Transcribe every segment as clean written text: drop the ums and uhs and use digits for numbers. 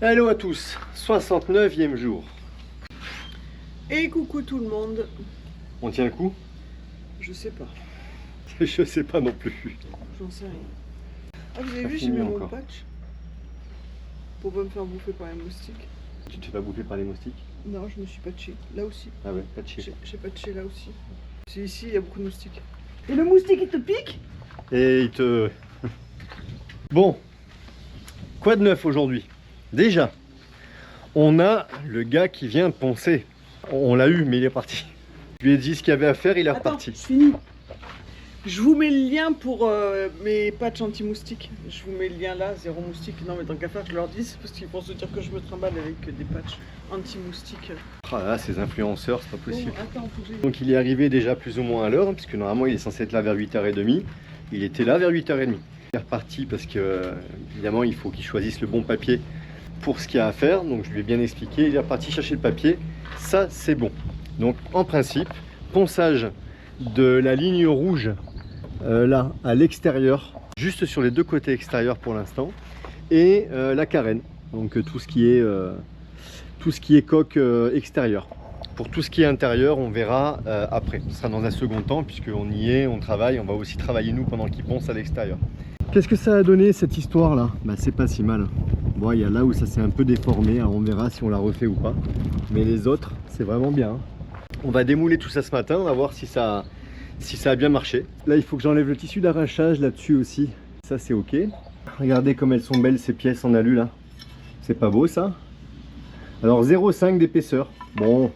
Hello à tous, 69e jour. Et coucou tout le monde. On tient le coup? Je sais pas, Je sais pas non plus. j'en sais rien. Ah, vous avez Ça vu, j'ai finit mis mon encore. patch pour pas me faire bouffer par les moustiques. Tu te fais pas bouffer par les moustiques? Non, je me suis patché, là aussi. Ah ouais, pas de chier. J'ai patché là aussi. C'est ici, il y a beaucoup de moustiques. Et le moustique, il te pique? Et il te... Bon, quoi de neuf aujourd'hui? Déjà, on a le gars qui vient poncer. On l'a eu, mais il est parti. Je lui ai dit ce qu'il y avait à faire, il est Attends, reparti. je finis. Je vous mets le lien pour mes patchs anti-moustiques. Je vous mets le lien là, 0 moustique. Non, mais tant qu'à faire, je leur dis, c'est parce qu'ils vont se dire que je me trimballe avec des patchs anti-moustiques. Ah là, ces influenceurs, c'est pas possible. Bon, attends, faut que j'aille- Donc il est arrivé déjà plus ou moins à l'heure, puisque normalement il est censé être là vers 8h30. Il était là vers 8h30. Il est reparti parce que, évidemment, il faut qu'il choisisse le bon papier pour ce qu'il y a à faire. Donc je lui ai bien expliqué, il est reparti chercher le papier. Ça, c'est bon. Donc en principe, ponçage de la ligne rouge, là, à l'extérieur, juste sur les deux côtés extérieurs pour l'instant, et la carène. Donc tout ce qui est coque extérieure. Pour tout ce qui est intérieur, on verra après. Ce sera dans un second temps, puisqu'on y est, on travaille. On va aussi travailler nous pendant qu'il ponce à l'extérieur. Qu'est-ce que ça a donné cette histoire là? Bah c'est pas si mal. Bon, il y a là où ça s'est un peu déformé, alors on verra si on la refait ou pas. Mais les autres, c'est vraiment bien. On va démouler tout ça ce matin, on va voir si ça a bien marché. Là, il faut que j'enlève le tissu d'arrachage là-dessus aussi. Ça, c'est ok. Regardez comme elles sont belles ces pièces en alu là. C'est pas beau ça? Alors 0,5 d'épaisseur. Bon,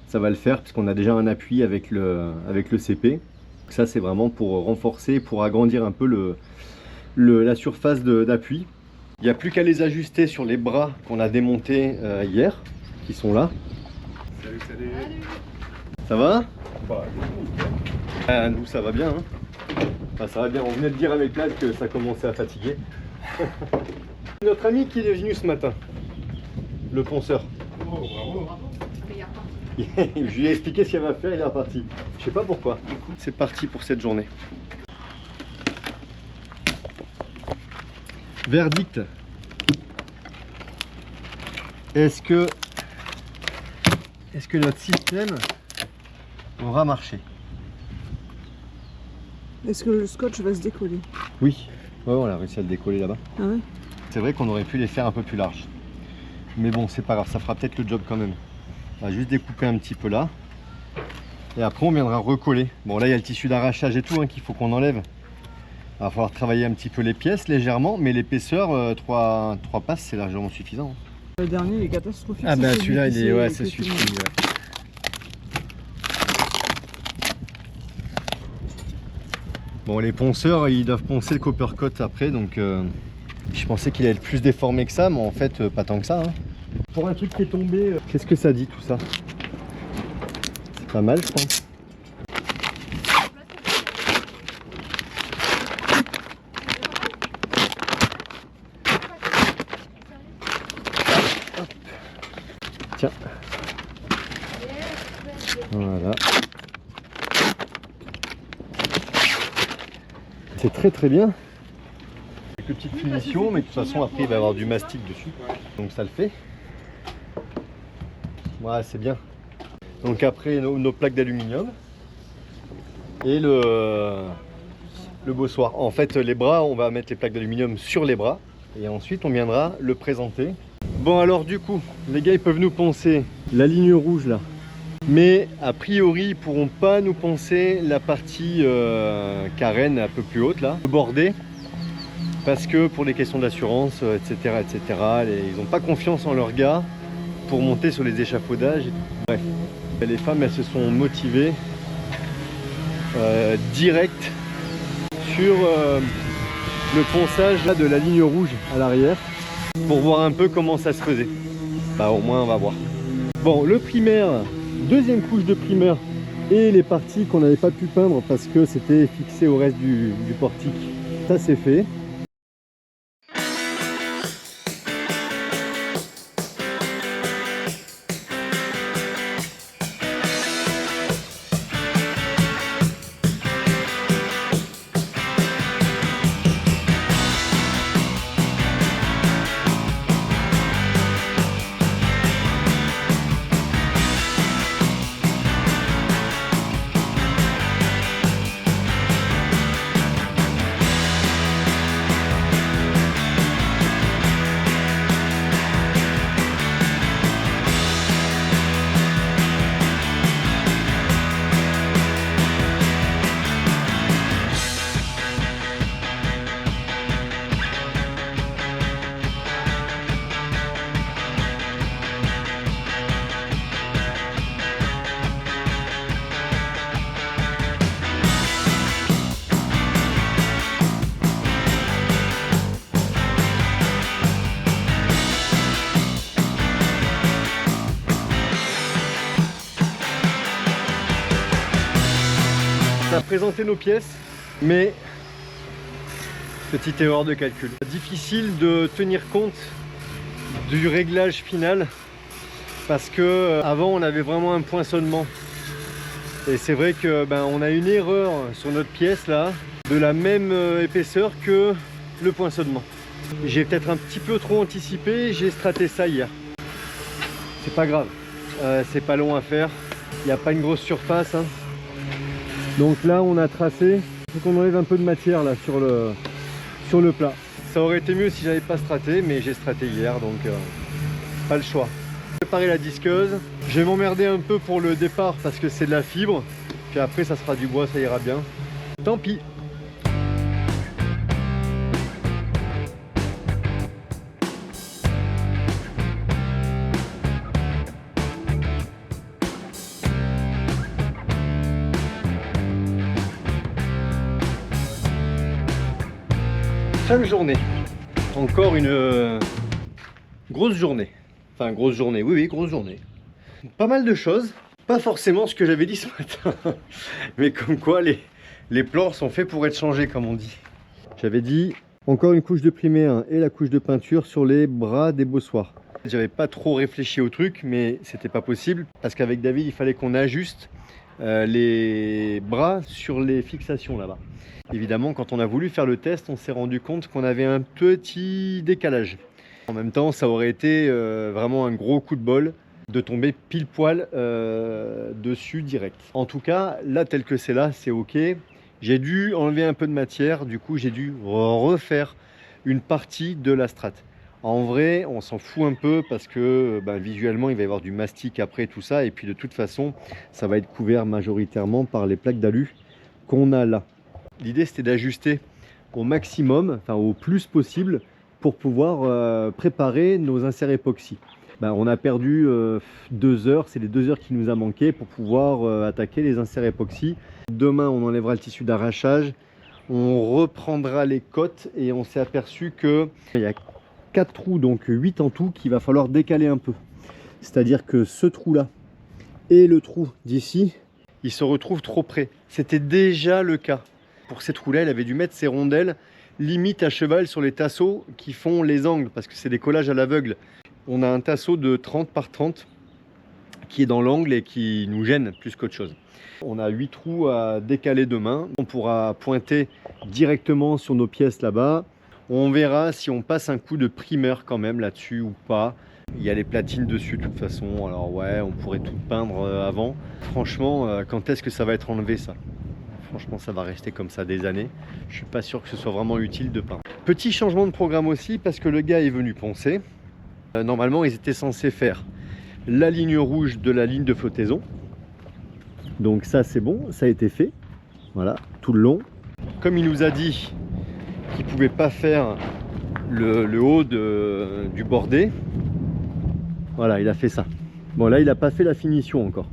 ça va le faire puisqu'on a déjà un appui avec le CP. Ça, c'est vraiment pour renforcer, pour agrandir un peu la surface d'appui. Il n'y a plus qu'à les ajuster sur les bras qu'on a démontés hier, qui sont là. Salut, salut. Ça va? Bah, nous, ça va bien. Hein. Enfin, ça va bien. On venait de dire avec Claude que ça commençait à fatiguer. Notre ami qui est venu ce matin, le ponceur. oh, bravo. Je lui ai expliqué ce qu'il avait à faire, il est reparti. Je sais pas pourquoi. C'est parti pour cette journée. Verdict. Est-ce que notre système aura marché? Est-ce que le scotch va se décoller? Oui. Ouais, on a réussi à le décoller là-bas. Ah ouais? C'est vrai qu'on aurait pu les faire un peu plus larges. Mais bon, c'est pas grave, ça fera peut-être le job quand même. On va juste découper un petit peu là. Et après, on viendra recoller. Bon, là, il y a le tissu d'arrachage et tout hein, qu'il faut qu'on enlève. Il va falloir travailler un petit peu les pièces légèrement, mais l'épaisseur, 3 passes, c'est largement suffisant. Le dernier, il est catastrophique. Ah bah c'est celui-là, celui il est, qui ouais, s'est- c'est qui celui s'est- Bon, les ponceurs, ils doivent poncer le copper coat après, donc je pensais qu'il allait être plus déformé que ça, mais en fait, pas tant que ça. Hein. Pour un truc qui est tombé, qu'est-ce que ça dit tout ça? C'est pas mal, je pense. Tiens. Voilà. C'est très très bien. Quelques petites finitions, mais de toute façon après il va y avoir du mastic dessus. Donc ça le fait. Voilà, c'est bien. Donc après nos plaques d'aluminium. Et le bossoir. En fait les bras, on va mettre les plaques d'aluminium sur les bras. Et ensuite on viendra le présenter. Bon alors du coup, les gars ils peuvent nous poncer la ligne rouge là. Mais a priori ils pourront pas nous poncer la partie carène un peu plus haute là, bordée. Parce que pour les questions d'assurance, etc. Ils n'ont pas confiance en leurs gars pour monter sur les échafaudages. Bref, les femmes elles se sont motivées direct sur le ponçage là, de la ligne rouge à l'arrière. Pour voir un peu comment ça se faisait. Bah au moins on va voir. Bon, le primaire, deuxième couche de primaire et les parties qu'on n'avait pas pu peindre parce que c'était fixé au reste du portique. Ça c'est fait. a présenté nos pièces, mais petite erreur de calcul. Difficile de tenir compte du réglage final parce que avant on avait vraiment un poinçonnement. Et c'est vrai que on a une erreur sur notre pièce là, de la même épaisseur que le poinçonnement. J'ai peut-être un petit peu trop anticipé, j'ai straté ça hier. C'est pas grave, c'est pas long à faire, il n'y a pas une grosse surface. Hein. Donc là on a tracé, il faut qu'on enlève un peu de matière là sur le plat. Ça aurait été mieux si j'avais pas straté, mais j'ai straté hier donc pas le choix. Préparer la disqueuse, je vais m'emmerder un peu pour le départ parce que c'est de la fibre, puis après ça sera du bois, ça ira bien. Tant pis. Fin de journée, encore une grosse journée, enfin grosse journée, oui grosse journée. Pas mal de choses, pas forcément ce que j'avais dit ce matin, mais comme quoi les plans sont faits pour être changés comme on dit. J'avais dit encore une couche de primaire et la couche de peinture sur les bras des bossoirs. J'avais pas trop réfléchi au truc, mais c'était pas possible parce qu'avec David il fallait qu'on ajuste les bras sur les fixations là-bas. Évidemment, quand on a voulu faire le test, on s'est rendu compte qu'on avait un petit décalage. En même temps, ça aurait été vraiment un gros coup de bol de tomber pile poil dessus direct. En tout cas, là, tel que c'est là, c'est ok. J'ai dû enlever un peu de matière, du coup, j'ai dû refaire une partie de la strate. En vrai, on s'en fout un peu parce que visuellement, il va y avoir du mastic après tout ça. Et puis, de toute façon, ça va être couvert majoritairement par les plaques d'alu qu'on a là. L'idée c'était d'ajuster au maximum, enfin au plus possible pour pouvoir préparer nos inserts époxy. On a perdu 2 heures, c'est les 2 heures qui nous a manqué pour pouvoir attaquer les inserts époxy. Demain on enlèvera le tissu d'arrachage, on reprendra les cotes et on s'est aperçu qu'il y a 4 trous, donc 8 en tout, qu'il va falloir décaler un peu. C'est-à-dire que ce trou là et le trou d'ici, ils se retrouvent trop près. C'était déjà le cas. Pour ces trous-là, il avait dû mettre ses rondelles limite à cheval sur les tasseaux qui font les angles, parce que c'est des collages à l'aveugle. On a un tasseau de 30 par 30 qui est dans l'angle et qui nous gêne plus qu'autre chose. On a 8 trous à décaler demain. On pourra pointer directement sur nos pièces là-bas. On verra si on passe un coup de primeur quand même là-dessus ou pas. Il y a les platines dessus de toute façon, alors ouais, on pourrait tout peindre avant. Franchement, quand est-ce que ça va être enlevé ça ? Franchement, ça va rester comme ça des années. Je suis pas sûr que ce soit vraiment utile de peindre. Petit changement de programme aussi parce que le gars est venu poncer. Normalement, ils étaient censés faire la ligne rouge de la ligne de flottaison. Donc ça, c'est bon, ça a été fait. Voilà, tout le long. Comme il nous a dit qu'il ne pouvait pas faire le haut du bordé, voilà, il a fait ça. Bon, là, il n'a pas fait la finition encore.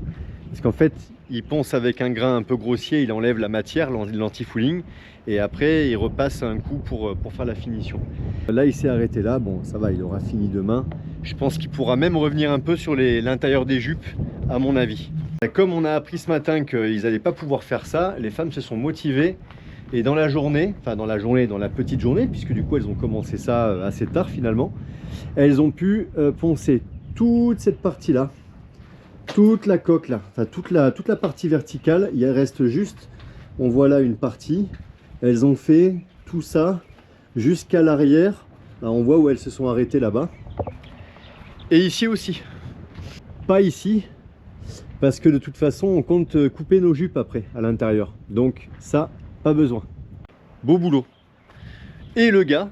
Parce qu'en fait, il ponce avec un grain un peu grossier, il enlève la matière, l'anti-fouling, et après il repasse un coup pour faire la finition. Là il s'est arrêté là, bon ça va, il aura fini demain. Je pense qu'il pourra même revenir un peu sur l'intérieur des jupes, à mon avis. Comme on a appris ce matin qu'ils n'allaient pas pouvoir faire ça, les femmes se sont motivées, et dans la journée, enfin dans la petite journée, puisque du coup elles ont commencé ça assez tard finalement, elles ont pu poncer toute cette partie là. Toute la coque là, enfin toute la partie verticale, il reste juste, on voit là une partie, elles ont fait tout ça jusqu'à l'arrière, là on voit où elles se sont arrêtées là-bas, et ici aussi, pas ici, parce que de toute façon on compte couper nos jupes après à l'intérieur, donc ça, pas besoin. Beau boulot. Et le gars,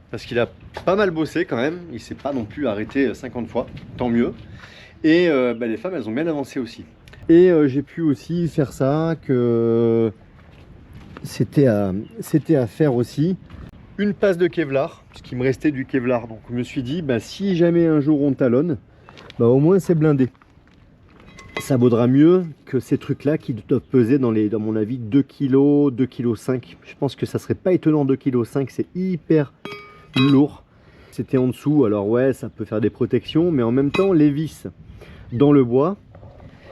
parce qu'il a pas mal bossé quand même, il s'est pas non plus arrêté 50 fois, tant mieux. Et les femmes, elles ont bien avancé aussi. Et j'ai pu aussi faire ça, que c'était à faire aussi. Une passe de Kevlar, puisqu'il me restait du Kevlar. Donc je me suis dit, si jamais un jour on talonne, au moins c'est blindé. Ça vaudra mieux que ces trucs-là qui doivent peser dans mon avis 2 kg, 2,5 kg. Je pense que ça serait pas étonnant 2,5 kg, c'est hyper lourd. C'était en dessous, alors ouais, ça peut faire des protections, mais en même temps, les vis dans le bois,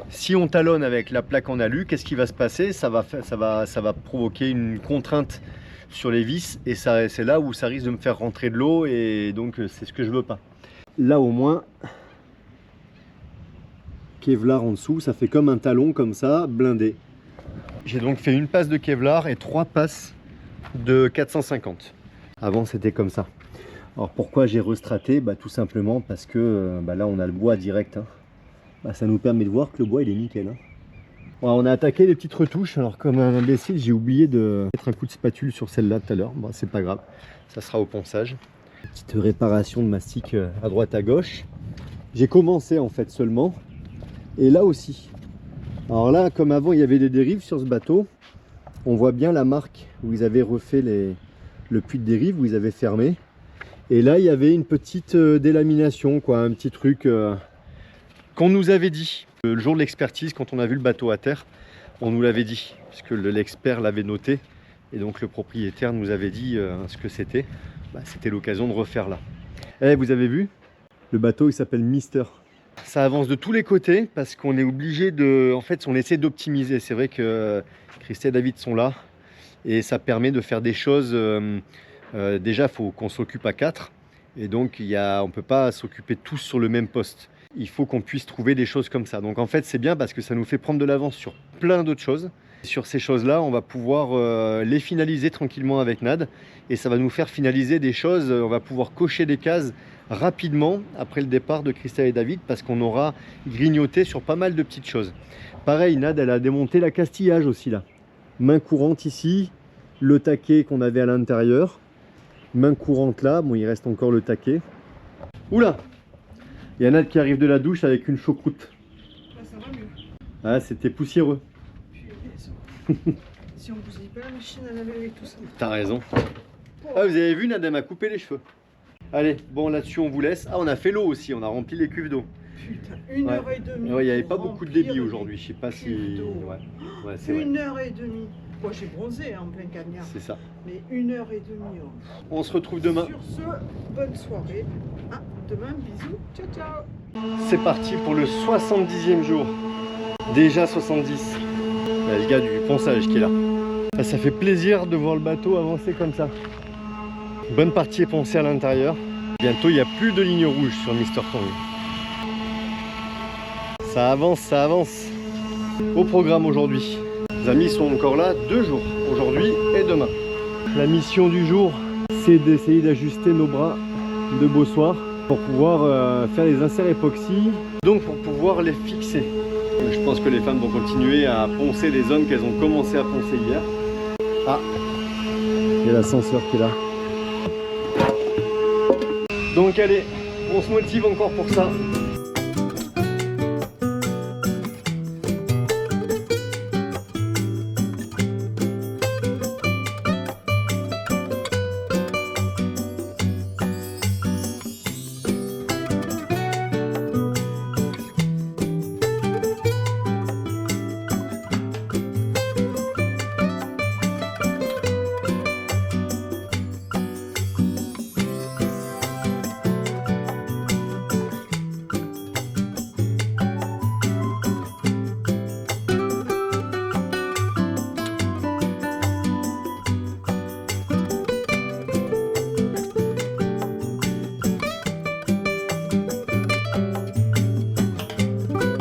Si on talonne avec la plaque en alu, qu'est-ce qui va se passer? Ça va provoquer une contrainte sur les vis et c'est là où ça risque de me faire rentrer de l'eau et donc c'est ce que je veux pas. Là au moins, Kevlar en dessous, ça fait comme un talon comme ça, blindé. J'ai donc fait une passe de Kevlar et 3 passes de 450. Avant c'était comme ça. Alors pourquoi j'ai restraté? Tout simplement parce que là on a le bois direct. Ça nous permet de voir que le bois il est nickel. Voilà, on a attaqué les petites retouches. Alors comme un imbécile, j'ai oublié de mettre un coup de spatule sur celle-là tout à l'heure. Bon, c'est pas grave, ça sera au ponçage. Petite réparation de mastic à droite à gauche. J'ai commencé en fait seulement. Et là aussi. Alors là, comme avant il y avait des dérives sur ce bateau, on voit bien la marque où ils avaient refait le puits de dérive, où ils avaient fermé. Et là il y avait une petite délamination, quoi, un petit truc qu'on nous avait dit. Le jour de l'expertise, quand on a vu le bateau à terre, on nous l'avait dit, puisque l'expert l'avait noté. Et donc le propriétaire nous avait dit ce que c'était. C'était l'occasion de refaire là. Vous avez vu? Le bateau il s'appelle Mister. Ça avance de tous les côtés parce qu'on est obligé de... En fait, on essaie d'optimiser. C'est vrai que Christelle et David sont là et ça permet de faire des choses. Déjà, il faut qu'on s'occupe à 4 et donc on ne peut pas s'occuper tous sur le même poste. Il faut qu'on puisse trouver des choses comme ça. Donc en fait, c'est bien parce que ça nous fait prendre de l'avance sur plein d'autres choses. Sur ces choses-là, on va pouvoir les finaliser tranquillement avec Nad et ça va nous faire finaliser des choses. On va pouvoir cocher des cases rapidement après le départ de Christelle et David parce qu'on aura grignoté sur pas mal de petites choses. Pareil, Nad, elle a démonté la castillage aussi là. Main courante ici, le taquet qu'on avait à l'intérieur. Main courante là, bon il reste encore le taquet. Oula! Il y a Nad qui arrive de la douche avec une choucroute. Ça va mieux. Ah, c'était poussiéreux. Si on bousille pas la machine à laver avec tout ça. T'as raison. Ah, vous avez vu, Nad, elle m'a coupé les cheveux. Allez, bon là-dessus on vous laisse. Ah, on a fait l'eau aussi, on a rempli les cuves d'eau. Putain, 1h30. Ouais, il n'y avait pas beaucoup de débit aujourd'hui, je sais pas si... Ouais, c'est vrai. 1h30. Moi j'ai bronzé en plein cagnard. C'est ça. Mais 1h30. On se retrouve demain. Sur ce, bonne soirée. Demain, bisous. Ciao, ciao. C'est parti pour le 70e jour. Déjà 70. Il y a le gars du ponçage qui est là. Ça fait plaisir de voir le bateau avancer comme ça. Bonne partie est poncée à l'intérieur. Bientôt, il n'y a plus de ligne rouge sur Mister Tang. Ça avance, ça avance. Au programme aujourd'hui. Les amis sont encore là 2 jours, aujourd'hui et demain. La mission du jour, c'est d'essayer d'ajuster nos bras de bossoir pour pouvoir faire les inserts époxy, donc pour pouvoir les fixer. Je pense que les femmes vont continuer à poncer les zones qu'elles ont commencé à poncer hier. Ah, il y a l'ascenseur qui est là. Donc allez, on se motive encore pour ça.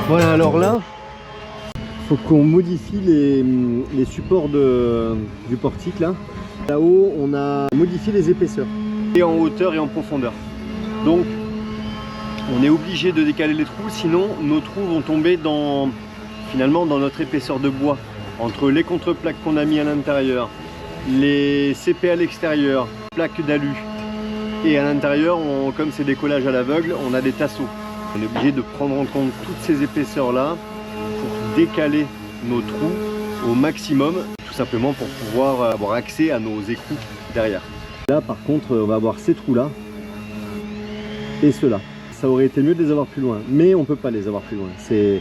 Voilà, alors là, il faut qu'on modifie les supports du portique là. Là-haut, on a modifié les épaisseurs, et en hauteur et en profondeur. Donc, on est obligé de décaler les trous, sinon nos trous vont tomber finalement dans notre épaisseur de bois. Entre les contreplaques qu'on a mis à l'intérieur, les CP à l'extérieur, plaques d'alu, et à l'intérieur, comme c'est des collages à l'aveugle, on a des tasseaux. On est obligé de prendre en compte toutes ces épaisseurs là pour décaler nos trous au maximum, tout simplement pour pouvoir avoir accès à nos écrous derrière. Là par contre on va avoir ces trous là et ceux-là. Ça aurait été mieux de les avoir plus loin, mais on peut pas les avoir plus loin, c'est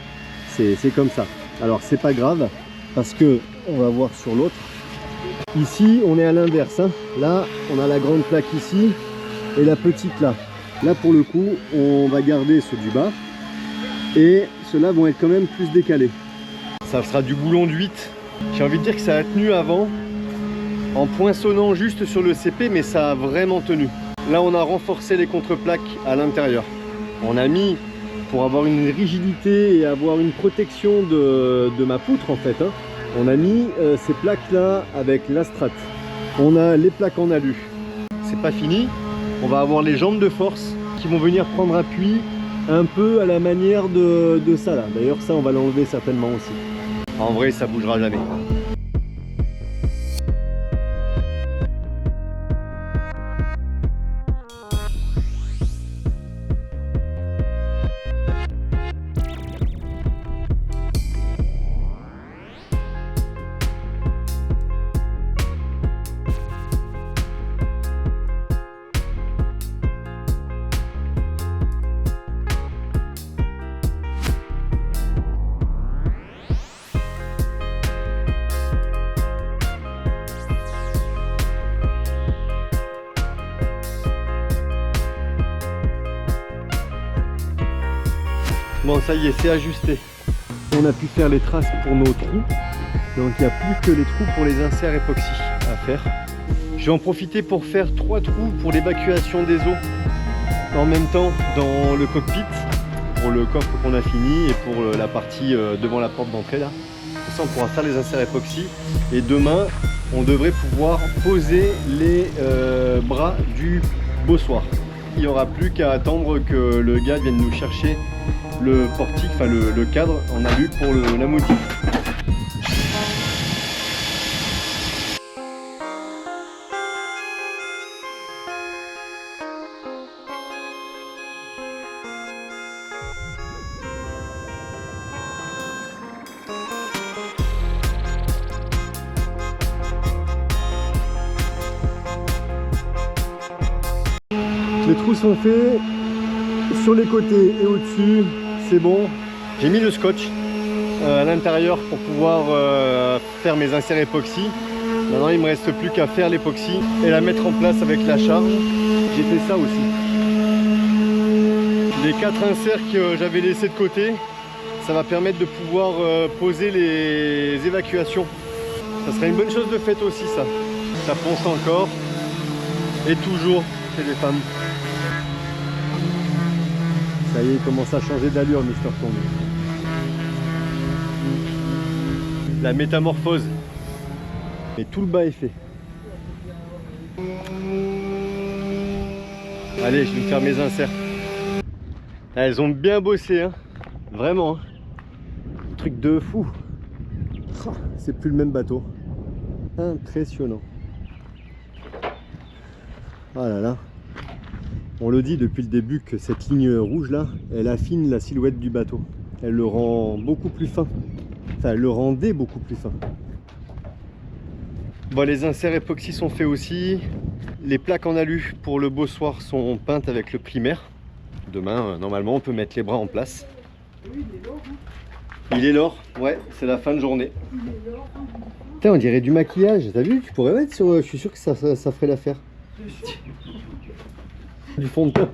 comme ça. Alors c'est pas grave parce que on va voir sur l'autre. Ici on est à l'inverse, hein. Là on a la grande plaque ici et la petite là. Là pour le coup on va garder ceux du bas et ceux-là vont être quand même plus décalés. Ça sera du boulon de 8. J'ai envie de dire que ça a tenu avant, en poinçonnant juste sur le CP, mais ça a vraiment tenu. Là, on a renforcé les contreplaques à l'intérieur. On a mis, pour avoir une rigidité et avoir une protection de ma poutre en fait, hein, on a mis ces plaques-là avec l'Astrat. On a les plaques en alu. C'est pas fini. On va avoir les jambes de force qui vont venir prendre appui un peu à la manière de ça là. D'ailleurs, ça, on va l'enlever certainement aussi. En vrai, ça bougera jamais. Bon, ça y est, c'est ajusté. On a pu faire les traces pour nos trous. Donc il n'y a plus que les trous pour les inserts époxy à faire. Je vais en profiter pour faire 3 trous pour l'évacuation des eaux en même temps dans le cockpit, pour le coffre qu'on a fini et pour la partie devant la porte d'entrée là. Comme ça on pourra faire les inserts époxy et demain on devrait pouvoir poser les bras du bossoir. Il n'y aura plus qu'à attendre que le gars vienne nous chercher le portique, enfin le cadre en alu pour la motif. Les trous sont faits sur les côtés et au-dessus, c'est bon. J'ai mis le scotch à l'intérieur pour pouvoir faire mes inserts époxy. Maintenant, il ne me reste plus qu'à faire l'époxy et la mettre en place avec la charge. J'ai fait ça aussi. Les 4 inserts que j'avais laissés de côté, ça va permettre de pouvoir poser les évacuations. Ça serait une bonne chose de faite aussi, ça. Ça fonce encore et toujours chez les femmes. Ça y est, il commence à changer d'allure, Mister Tong. La métamorphose. Et tout le bas est fait. Allez, je vais faire mes inserts. Elles ont bien bossé, hein. Vraiment. Hein. Truc de fou. C'est plus le même bateau. Impressionnant. Ah là là. On le dit depuis le début que cette ligne rouge là, elle affine la silhouette du bateau. Elle le rend beaucoup plus fin. Enfin, elle le rendait beaucoup plus fin. Bon, les inserts époxy sont faits aussi. Les plaques en alu pour le bossoir sont peintes avec le primaire. Demain, normalement, on peut mettre les bras en place. Il est l'or, ouais, c'est la fin de journée. Putain, on dirait du maquillage. T'as vu? Tu pourrais mettre sur. Je suis sûr que ça ferait l'affaire. Du fond de teint.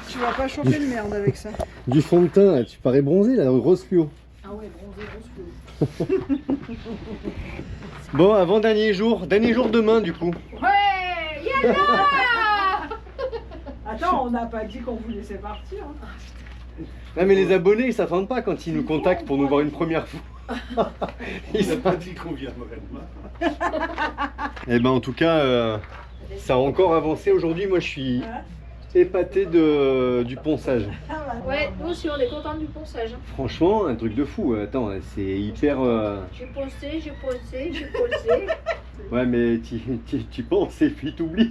Tu vas pas choper de merde avec ça. Du fond de teint, tu parais bronzé là, rose fluo. Ah ouais, bronzé, rose fluo. Bon, avant-dernier jour demain du coup. Ouais, yalla. Attends, on n'a pas dit qu'on vous laissait partir. Hein. Non mais les abonnés ils s'attendent pas quand ils nous contactent pour nous voir une première fois. Il n'a pas dit qu'on viendrait. Et ben en tout cas, ça a encore avancé aujourd'hui. Moi je suis épaté du ponçage. Ouais, nous aussi on est contents du ponçage. Franchement, un truc de fou. Attends, c'est hyper. J'ai poncé. Ouais, mais tu penses et puis t'oublies.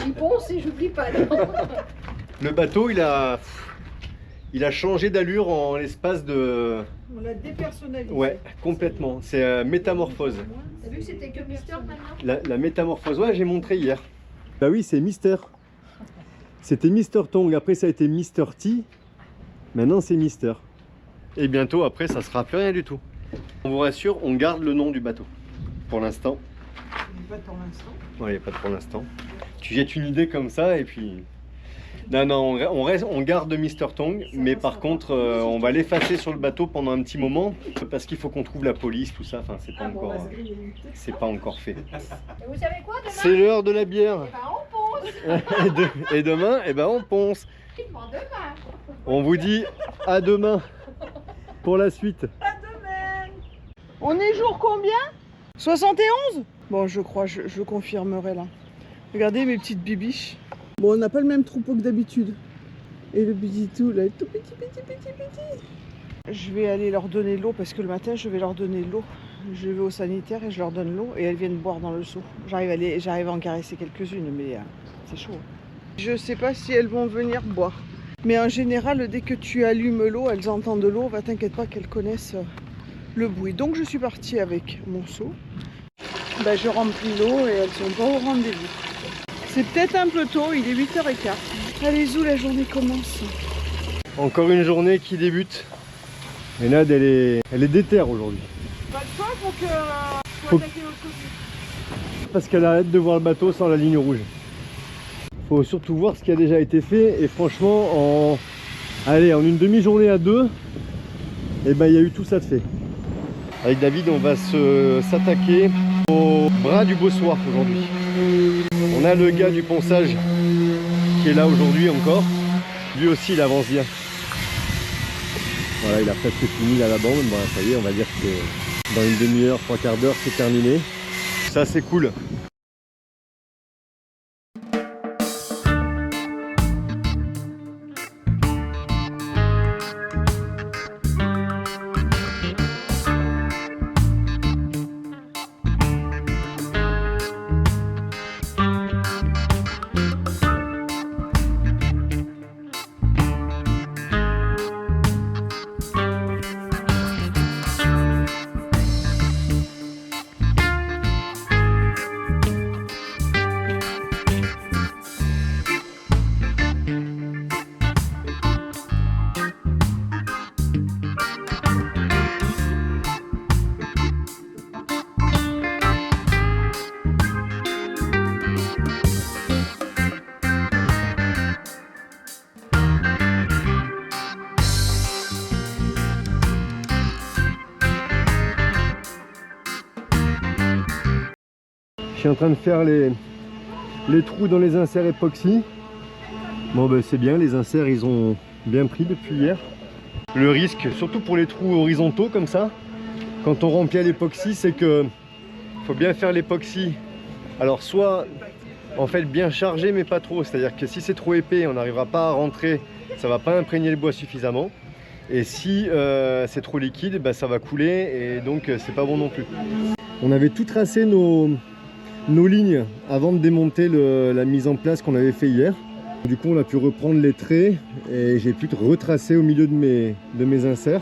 J'y ponce et j'oublie pas. Non. Le bateau, il a changé d'allure en l'espace de. On l'a dépersonnalisé. Ouais, complètement. C'est métamorphose. T'as vu que c'était que Mister maintenant? La métamorphose, ouais, j'ai montré hier. Bah oui, c'est Mister. C'était Mister Tong, après ça a été Mister T. Maintenant c'est Mister. Et bientôt après ça sera plus rien du tout. On vous rassure, on garde le nom du bateau. Pour l'instant. Pas pour l'instant. Ouais, pas pour l'instant. Tu jettes une idée comme ça et puis Non, on garde Mr. Tong, mais par contre, on va l'effacer sur le bateau pendant un petit moment parce qu'il faut qu'on trouve la police, tout ça. Enfin, c'est pas encore fait. Et vous savez quoi demain? C'est l'heure de la bière. Eh ben, on ponce. Et demain, eh ben, on ponce. Demain. On vous dit à demain pour la suite. On est jour combien? 71? Bon, je crois, je confirmerai là. Regardez mes petites bibiches. Bon, on n'a pas le même troupeau que d'habitude. Et le petit tout, là, est tout petit. Je vais aller leur donner l'eau parce que le matin, je vais leur donner l'eau. Je vais au sanitaire et je leur donne l'eau et elles viennent boire dans le seau. J'arrive à en caresser quelques-unes, mais c'est chaud. Je sais pas si elles vont venir boire. Mais en général, dès que tu allumes l'eau, elles entendent de l'eau. Va, t'inquiète pas qu'elles connaissent le bruit. Donc je suis partie avec mon seau. Ben, je remplis l'eau et elles sont pas au rendez-vous. C'est peut-être un peu tôt, il est 8h15. Allez, Zou, la journée commence. Encore une journée qui débute. Et Nad, elle est déterre aujourd'hui. Pas de choix pour que attaquer l'autre côté. Parce qu'elle arrête de voir le bateau sans la ligne rouge. Faut surtout voir ce qui a déjà été fait. Et franchement, en une demi-journée à deux, et ben, il y a eu tout ça de fait. Avec David, on va s'attaquer au bras du bossoir aujourd'hui. On a le gars du ponçage qui est là aujourd'hui encore. Lui aussi, il avance bien. Voilà, il a presque fini là la bande. Bon, ça y est, on va dire que dans une demi-heure, 3/4 d'heure, c'est terminé. Ça, c'est cool. Je suis en train de faire les trous dans les inserts époxy. Bon ben c'est bien, les inserts ils ont bien pris depuis hier. Le risque, surtout pour les trous horizontaux comme ça, quand on remplit à l'époxy, c'est que faut bien faire l'époxy. Alors soit en fait bien chargé mais pas trop, c'est à dire que si c'est trop épais on n'arrivera pas à rentrer, ça va pas imprégner le bois suffisamment. Et si c'est trop liquide, ben, ça va couler et donc c'est pas bon non plus. On avait tout tracé nos lignes avant de démonter la mise en place qu'on avait fait hier. Du coup on a pu reprendre les traits et j'ai pu retracer au milieu de mes inserts.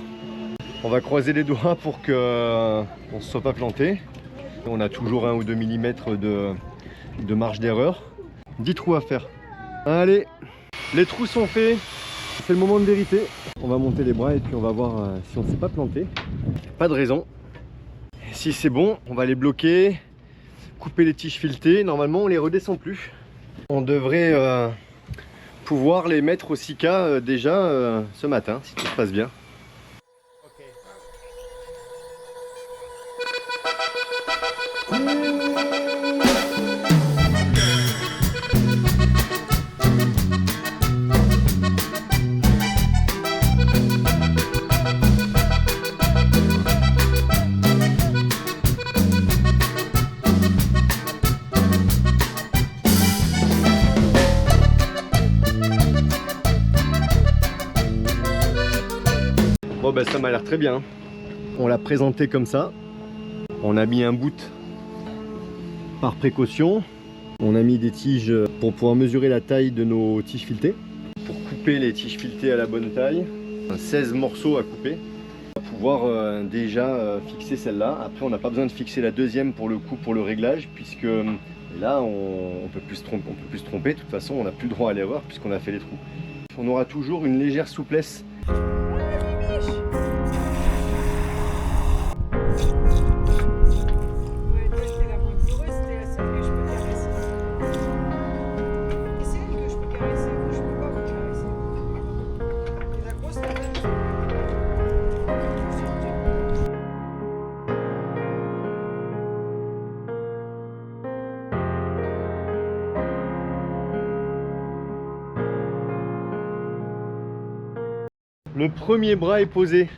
On va croiser les doigts pour qu'on ne se soit pas planté. On a toujours 1 ou 2 mm de marge d'erreur. 10 trous à faire. Allez, les trous sont faits. C'est le moment de vérité. On va monter les bras et puis on va voir si on ne s'est pas planté. Pas de raison. Si c'est bon, on va les bloquer. Couper les tiges filetées, normalement on les redescend plus. On devrait pouvoir les mettre au Sika déjà ce matin si tout se passe bien. Bon ben ça m'a l'air très bien. On l'a présenté comme ça. On a mis un bout par précaution. On a mis des tiges pour pouvoir mesurer la taille de nos tiges filetées. Pour couper les tiges filetées à la bonne taille. 16 morceaux à couper. On va pouvoir déjà fixer celle-là. Après on n'a pas besoin de fixer la deuxième pour le coup pour le réglage. Puisque là on peut plus se tromper. De toute façon on n'a plus le droit à l'erreur puisqu'on a fait les trous. On aura toujours une légère souplesse. Le premier bras est posé.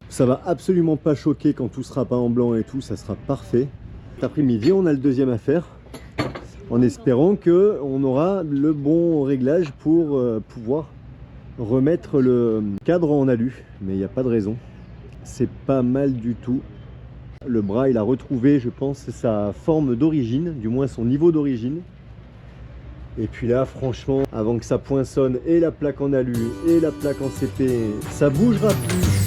Ça va absolument pas choquer quand tout sera pas en blanc et tout, ça sera parfait. Cet après-midi, on a le deuxième à faire, en espérant que on aura le bon réglage pour pouvoir remettre le cadre en alu. Mais il n'y a pas de raison. C'est pas mal du tout. Le bras, il a retrouvé, je pense, sa forme d'origine, du moins son niveau d'origine. Et puis là, franchement, avant que ça poinçonne et la plaque en alu et la plaque en CP, ça bougera plus.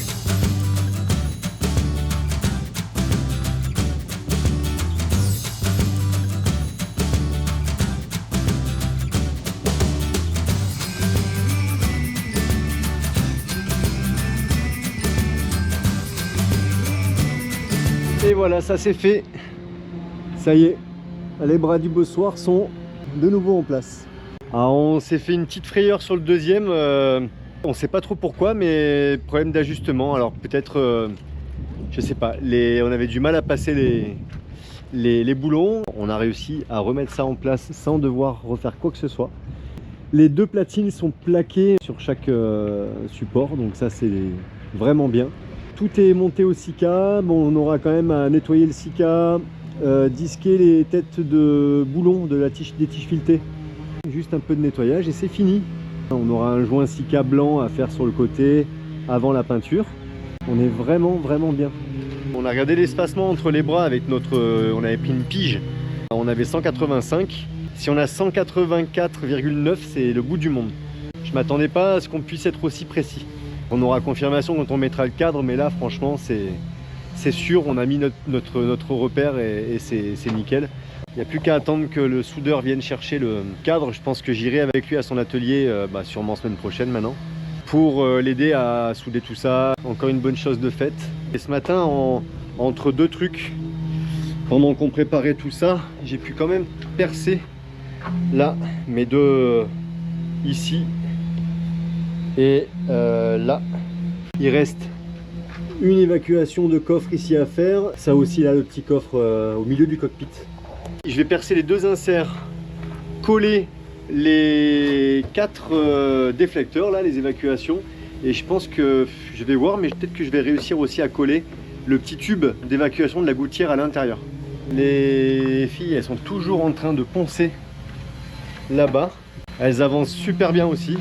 Et voilà, ça c'est fait. Ça y est, les bras du bossoir sont de nouveau en place. Alors, on s'est fait une petite frayeur sur le deuxième. On ne sait pas trop pourquoi, mais problème d'ajustement. Alors peut-être, je sais pas, on avait du mal à passer les boulons. On a réussi à remettre ça en place sans devoir refaire quoi que ce soit. Les deux platines sont plaquées sur chaque support, donc ça c'est vraiment bien. Tout est monté au Sika. Bon, on aura quand même à nettoyer le Sika, disquer les têtes de boulons des tiges filetées. Juste un peu de nettoyage et c'est fini. On aura un joint Sika blanc à faire sur le côté avant la peinture. On est vraiment bien. On a regardé l'espacement entre les bras avec on avait pris une pige. On avait 185. Si on a 184,9, c'est le bout du monde. Je m'attendais pas à ce qu'on puisse être aussi précis. On aura confirmation quand on mettra le cadre, mais là franchement c'est sûr, on a mis notre repère et c'est nickel. Il n'y a plus qu'à attendre que le soudeur vienne chercher le cadre. Je pense que j'irai avec lui à son atelier, sûrement semaine prochaine maintenant, pour l'aider à souder tout ça. Encore une bonne chose de faite. Et ce matin, entre deux trucs, pendant qu'on préparait tout ça, j'ai pu quand même percer là, mes deux ici et là. Il reste une évacuation de coffre ici à faire. Ça aussi là, le petit coffre au milieu du cockpit. Je vais percer les deux inserts, coller les 4 déflecteurs là, les évacuations, et je pense que je vais voir, mais peut-être que je vais réussir aussi à coller le petit tube d'évacuation de la gouttière à l'intérieur. Les filles, elles sont toujours en train de poncer là-bas. Elles avancent super bien aussi.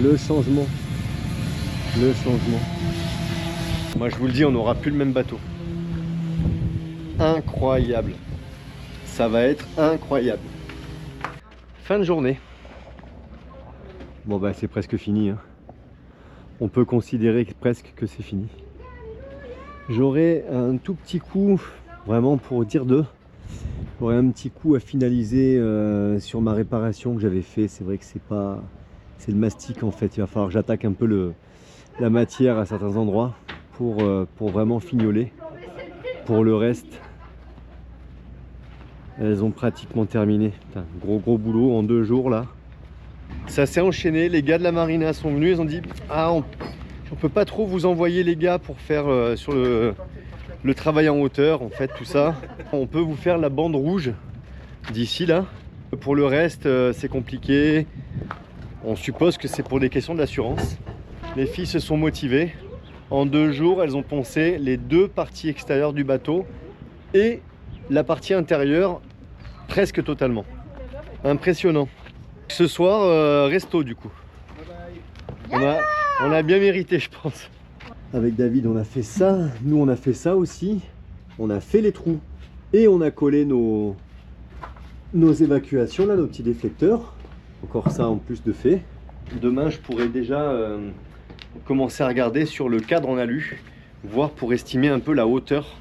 Le changement. Moi je vous le dis, on n'aura plus le même bateau. Incroyable. Ça va être incroyable. Fin de journée. Bon bah c'est presque fini. Hein. On peut considérer presque que c'est fini. J'aurai un tout petit coup, vraiment pour dire deux. J'aurai un petit coup à finaliser sur ma réparation que j'avais fait. C'est vrai que c'est pas... C'est le mastic en fait. Il va falloir que j'attaque un peu la matière à certains endroits pour vraiment fignoler. Pour le reste, elles ont pratiquement terminé. Putain, gros boulot en 2 jours là. Ça s'est enchaîné. Les gars de la marina sont venus. Ils ont dit on peut pas trop vous envoyer les gars pour faire sur le travail en hauteur en fait tout ça. On peut vous faire la bande rouge d'ici là. Pour le reste c'est compliqué. On suppose que c'est pour des questions d'assurance. Les filles se sont motivées. En 2 jours, elles ont poncé les 2 parties extérieures du bateau et la partie intérieure presque totalement. Impressionnant. Ce soir, resto du coup. On a bien mérité, je pense. Avec David, on a fait ça. Nous, on a fait ça aussi. On a fait les trous et on a collé nos évacuations, là, nos petits déflecteurs. Encore ça en plus de fait. Demain, je pourrais déjà commencer à regarder sur le cadre en alu, voir pour estimer un peu la hauteur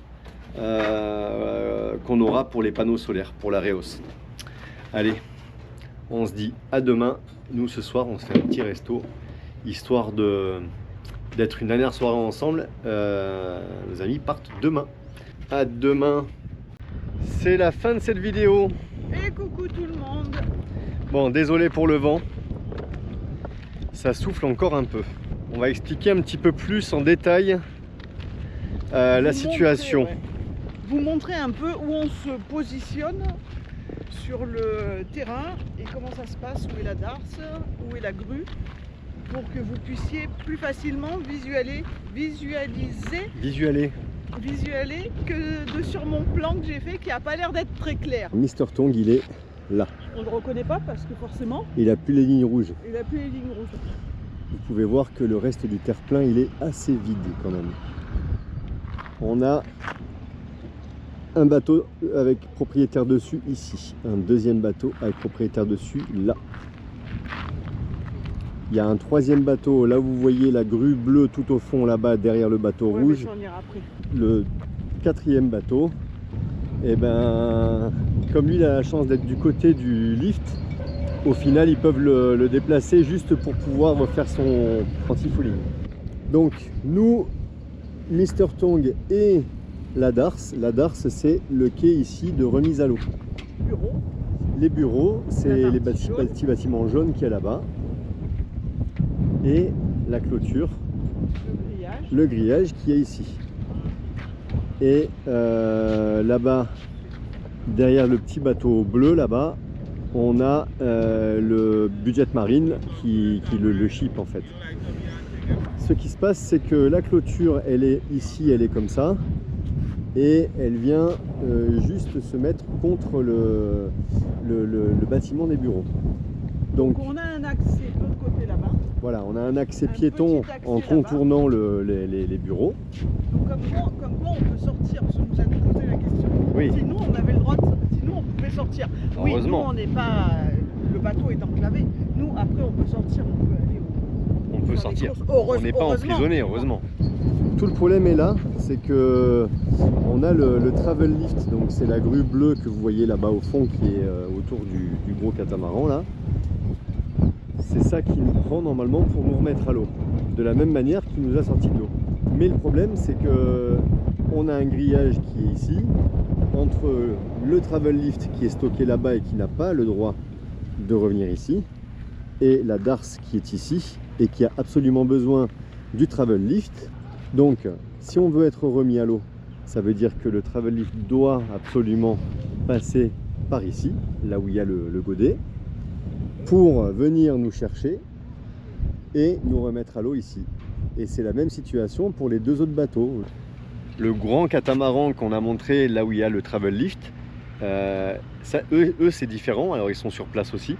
qu'on aura pour les panneaux solaires, pour la rehausse. Allez, on se dit à demain. Nous, ce soir, on se fait un petit resto, histoire d'être une dernière soirée ensemble. Nos amis partent demain. À demain. C'est la fin de cette vidéo. Et coucou tout le monde. Bon, désolé pour le vent. Ça souffle encore un peu. On va expliquer un petit peu plus en détail la situation. Vous montrer un peu où on se positionne sur le terrain et comment ça se passe, où est la darse, où est la grue, pour que vous puissiez plus facilement visualiser que sur mon plan que j'ai fait qui n'a pas l'air d'être très clair. Mr Tong, il est là. On ne le reconnaît pas parce que forcément, Il n'a plus les lignes rouges. il n'a plus les lignes rouges. Vous pouvez voir que le reste du terre-plein, il est assez vide quand même. On a un bateau avec propriétaire dessus ici. Un deuxième bateau avec propriétaire dessus là. Il y a un troisième bateau, là vous voyez la grue bleue tout au fond là-bas derrière le bateau Ouais, rouge. mais ça, on ira après. Le quatrième bateau, et ben comme lui il a la chance d'être du côté du lift, au final ils peuvent le déplacer juste pour pouvoir faire son anti-fouling. Donc nous, Mr Tong et la darse c'est le quai ici de remise à l'eau. Bureau. Les bureaux, c'est La les partie jaune. petits bâtiments jaunes qu'il y a là-bas. Et la clôture, Le grillage. le grillage qui est ici. Et là-bas, derrière le petit bateau bleu, là-bas, on a le budget marine qui le ship en fait. Ce qui se passe, c'est que la clôture, elle est ici, elle est comme ça. Et elle vient juste se mettre contre le bâtiment des bureaux. Donc Donc on a un accès de l'autre côté là-bas. voilà, on a un accès Un piéton petit accès en là-bas. contournant les bureaux. Donc comme quoi on peut sortir, parce que vous avez posé la question. Oui. Si nous on avait le droit de sortir, si nous on pouvait sortir. Oui, nous Heureusement. on n'est pas. Le bateau est enclavé. Nous après on peut sortir, on peut aller On peut faire sortir. des courses. On n'est pas Heureusement. emprisonné, heureusement. Tout le problème est là, c'est que on a le travel lift, donc c'est la grue bleue que vous voyez là-bas au fond qui est autour du gros catamaran là. C'est ça qui nous prend normalement pour nous remettre à l'eau, de la même manière qu'il nous a sorti de l'eau. Mais le problème c'est que on a un grillage qui est ici, entre le travel lift qui est stocké là-bas et qui n'a pas le droit de revenir ici, et la darse qui est ici et qui a absolument besoin du travel lift. Donc si on veut être remis à l'eau, ça veut dire que le travel lift doit absolument passer par ici, là où il y a le godet, pour venir nous chercher et nous remettre à l'eau ici. Et c'est la même situation pour les deux autres bateaux. Le grand catamaran qu'on a montré là où il y a le travel lift, eux c'est différent, alors ils sont sur place aussi,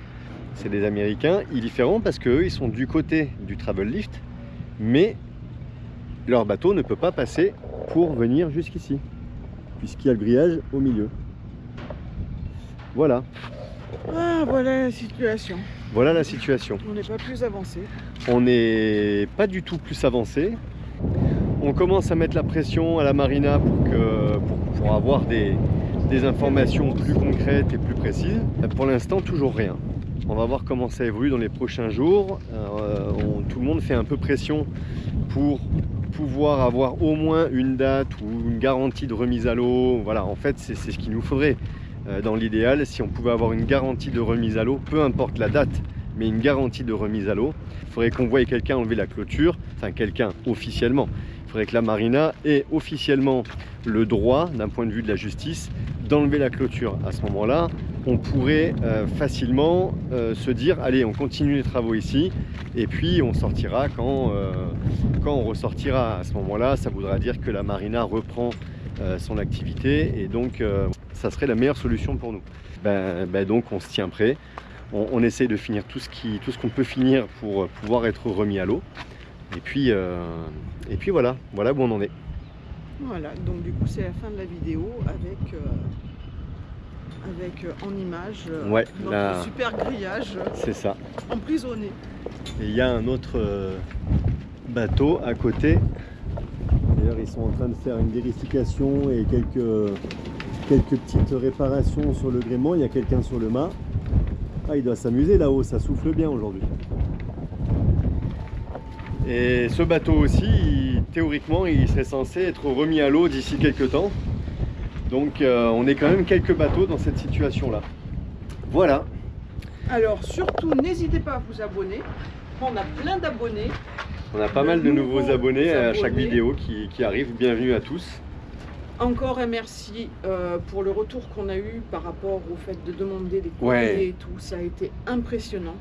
c'est des Américains. Il est différent parce qu'eux ils sont du côté du travel lift, mais leur bateau ne peut pas passer pour venir jusqu'ici, puisqu'il y a le grillage au milieu. Voilà. Ah voilà la situation. Voilà la situation. On n'est pas plus avancé. On n'est pas du tout plus avancé. On commence à mettre la pression à la marina pour avoir des informations plus concrètes et plus précises. Pour l'instant, toujours rien. On va voir comment ça évolue dans les prochains jours. Tout le monde fait un peu pression pour pouvoir avoir au moins une date ou une garantie de remise à l'eau. Voilà, en fait, c'est ce qu'il nous faudrait. Dans l'idéal, si on pouvait avoir une garantie de remise à l'eau, peu importe la date, mais une garantie de remise à l'eau, il faudrait qu'on voie quelqu'un enlever la clôture, enfin quelqu'un officiellement. Il faudrait que la marina ait officiellement le droit, d'un point de vue de la justice, d'enlever la clôture. À ce moment-là, on pourrait facilement se dire, allez, on continue les travaux ici, et puis on sortira quand on ressortira. À ce moment-là, ça voudra dire que la marina reprend son activité, et donc ça serait la meilleure solution pour nous. Donc on se tient prêt, on essaye de finir tout ce qu'on peut finir pour pouvoir être remis à l'eau, et puis voilà où on en est. Voilà, donc du coup c'est la fin de la vidéo avec en image Ouais, notre super grillage c'est ça. emprisonné. Et il y a un autre bateau à côté. D'ailleurs ils sont en train de faire une vérification et quelques petites réparations sur le gréement. Il y a quelqu'un sur le mât. Ah, il doit s'amuser là-haut, ça souffle bien aujourd'hui. Et ce bateau aussi, théoriquement, il serait censé être remis à l'eau d'ici quelques temps. Donc on est quand même quelques bateaux dans cette situation-là. Voilà. Alors surtout n'hésitez pas à vous abonner. On a plein d'abonnés. On a pas mal de nouveaux abonnés à chaque vidéo qui arrive. Bienvenue à tous. Encore un merci pour le retour qu'on a eu par rapport au fait de demander des courriers Ouais. et tout. Ça a été impressionnant.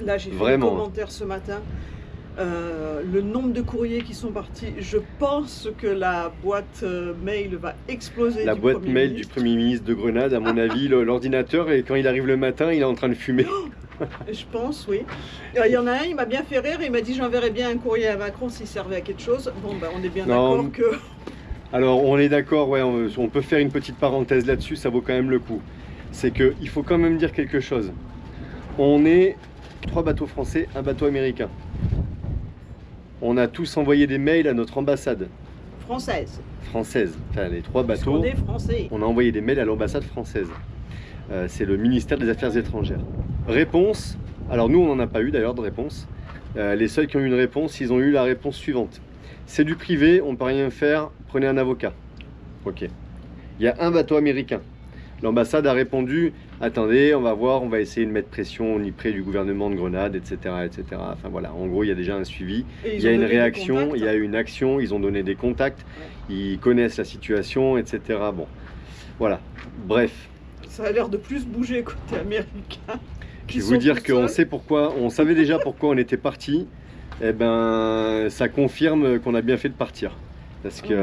Là, j'ai fait des Vraiment. commentaires ce matin. Le nombre de courriers qui sont partis, je pense que la boîte mail va exploser. La du boîte Premier mail ministre. du Premier ministre de Grenade, à mon avis, l'ordinateur, et quand il arrive le matin, il est en train de fumer. Je pense, oui. Il y en a un, il m'a bien fait rire. Il m'a dit j'enverrais bien un courrier à Macron s'il servait à quelque chose. Bon, ben, on est bien Non. d'accord que. Alors, on est d'accord, ouais, on peut faire une petite parenthèse là-dessus, ça vaut quand même le coup. C'est qu'il faut quand même dire quelque chose. On est 3 bateaux français, un bateau américain. On a tous envoyé des mails à notre ambassade Française. française. Enfin, les 3 Parce bateaux, qu'on est français. on a envoyé des mails à l'ambassade française. C'est le ministère des Affaires étrangères. Réponse, alors nous on n'en a pas eu d'ailleurs de réponse. Les seuls qui ont eu une réponse, ils ont eu la réponse suivante. C'est du privé, on ne peut rien faire, prenez un avocat. Ok. Il y a un bateau américain. L'ambassade a répondu, attendez, on va voir, on va essayer de mettre pression au près du gouvernement de Grenade, etc., etc. Enfin voilà, en gros il y a déjà un suivi. Et Il ils y a ont une donné des réaction, contacts. il y a une action, ils ont donné des contacts, ils connaissent la situation, etc. Bon, voilà. Bref, Ça a l'air de plus bouger côté américain. je vais vous dire qu'on sait pourquoi, on savait déjà pourquoi on était parti. Eh ben, ça confirme qu'on a bien fait de partir. Parce que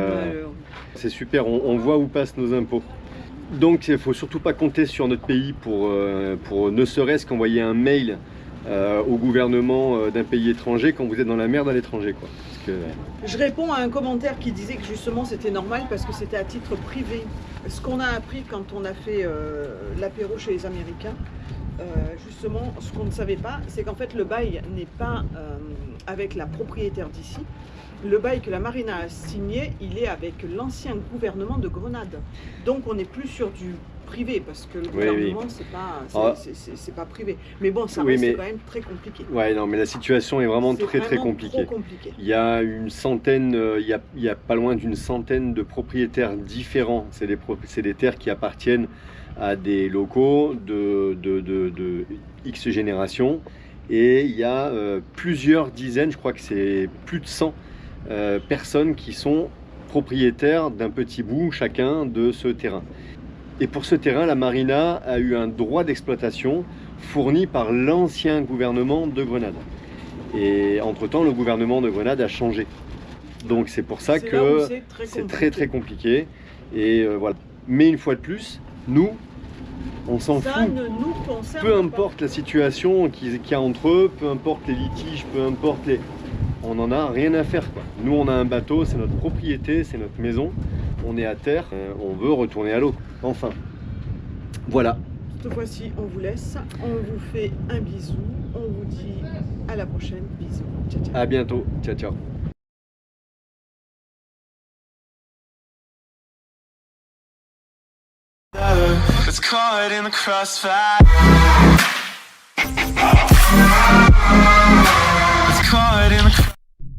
c'est super, on voit où passent nos impôts. Donc il ne faut surtout pas compter sur notre pays pour ne serait-ce qu'envoyer un mail au gouvernement d'un pays étranger quand vous êtes dans la merde à l'étranger, quoi. Parce que, Je réponds à un commentaire qui disait que justement c'était normal parce que c'était à titre privé. Ce qu'on a appris quand on a fait l'apéro chez les Américains, justement, ce qu'on ne savait pas, c'est qu'en fait le bail n'est pas avec la propriétaire d'ici. Le bail que la marina a signé, il est avec l'ancien gouvernement de Grenade. Donc on n'est plus sur du privé parce que le gouvernement c'est pas privé. Mais bon, ça Oui, reste mais- quand même très compliqué. ouais, non, mais la situation est vraiment C'est très vraiment compliquée. trop compliqué. Il y a une centaine, il y a pas loin d'une centaine de propriétaires différents. C'est des terres qui appartiennent à des locaux de X générations. Et il y a plusieurs dizaines, je crois que c'est plus de 100 personnes qui sont propriétaires d'un petit bout chacun de ce terrain. Et pour ce terrain, la marina a eu un droit d'exploitation fourni par l'ancien gouvernement de Grenade. Et entre-temps, le gouvernement de Grenade a changé. Donc c'est pour ça C'est là où que c'est c'est très compliqué. Et voilà. Mais une fois de plus, nous, on s'en Ça fout. ne nous concerne Peu pas. importe la situation qu'il y a entre eux, peu importe les litiges, peu importe les... On n'en a rien à faire, quoi. Nous, on a un bateau, c'est notre propriété, c'est notre maison. On est à terre, on veut retourner à l'eau. Enfin, voilà. Cette fois-ci, on vous laisse. On vous fait un bisou. On vous dit à la prochaine. Bisous. Ciao, ciao. À bientôt. Ciao, ciao. It's caught in the crossfire.